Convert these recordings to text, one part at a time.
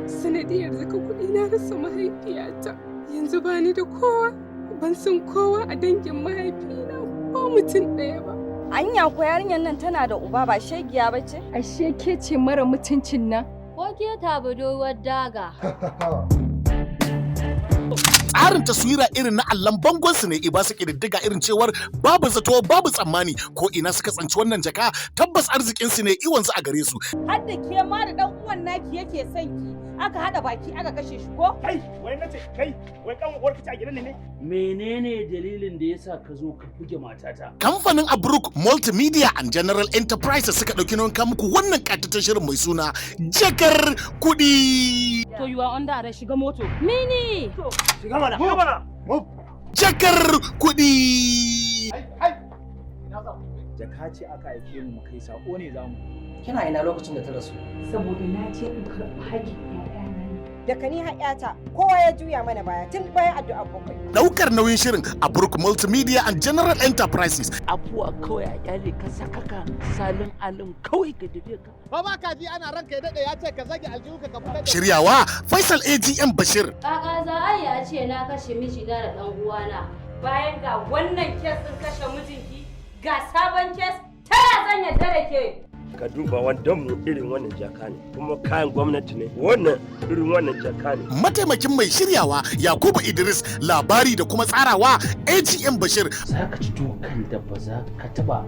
Sanadiyar Jakar Kudi na rasa mahaifiyata. Yanzu bani da kowa. Ban san kowa a dangin mahaifina ko mutum ɗaya ba. Anya ko yarinyar nan tana da uba ba shegiya ba ce? Ashe ke ce mara mutuncin nan. Ko ke ta budurwar daga. Tsarin taswira irin na allon bangon su ne ba su ƙididdiga irin cewar babu zato babu tsammani ko ina suka tsanci wannan jaka tabbas arzikin su ne iwansu a gare su. Har da ke ma da dan uwan naki yake son ki aka hada baki aka kashe shi ko? Kai wai nace kai wai kan uwar ki a gidan ne? Menene dalilin da yasa ka zo ka buge matata? Kamfanin Abruk Multimedia and General Enterprises suka dauki nauyin kawo muku wannan katatan shirin mai suna Jakar Kudi. To you are under arrest, shiga moto. Mini! Shiga mana, shiga mana. Jakar Kudi. Jaka ce aka aike mu kai sako ne zamu. Kina ina lokacin da ta rasu? Saboda na ce in karɓi haƙƙin ƴaƴana ne. Daga ni har ƴata kowa ya juya mana baya tun bayan addu'a bakwai. Daukar nauyin shirin Abruk Multimedia and General Enterprises. Abuwa kawai a kyale ka sakaka salin alim kawai ka tafi ka. Ba ma kaji ana ranka ya dade ya ce ka zage aljihu ka fitar da Shiryawa Faisal AGM Bashir. Kaka za a ya ce na kashe miji da ɗan uwana. Bayan ga wannan kes ɗin kashe mijinki ga sabon kes ta ya zan yadda da ke. Ka duba wandon mu irin wannan jaka ne kuma kayan gwamnati ne wannan irin wannan jaka ne. Mataimakin mai shiryawa Yakubu Idris, labari da kuma tsarawa AGM Bashir. Za ka ci dokan da ba za ka taba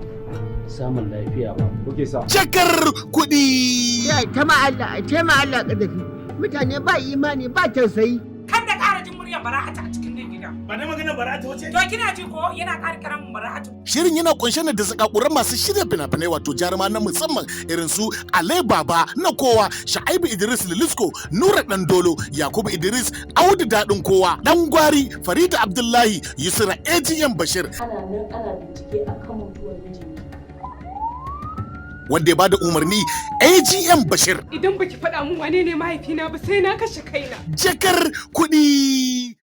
samun lafiya ba. Kuke sa. Jakar Kudi. ya tama Allah kadafi mutane ba imani ba tausayi. Kan da ƙara jin muryar bara'ata a cikin nan gida. Ba na magana bara'ata wace? To kina ji ko yana ƙara karamin bara'atu. Shirin yana kunshe da zakakuran masu shirya fina-finai wato jaruma na musamman irin su Ale Baba na kowa, Shaibu Idris Lilisko, Nura Dandolo, Yakubu Idris, Audu Dadin kowa, Dan Gwari, Farida Abdullahi, Yusra AGM Bashir. Ana nan ana bincike akan mutuwar miji. Wanda ya bada umarni AGM Bashir. Idan baki faɗa min wane ne mahaifina ba sai na kashe kaina. Jakar Kudi.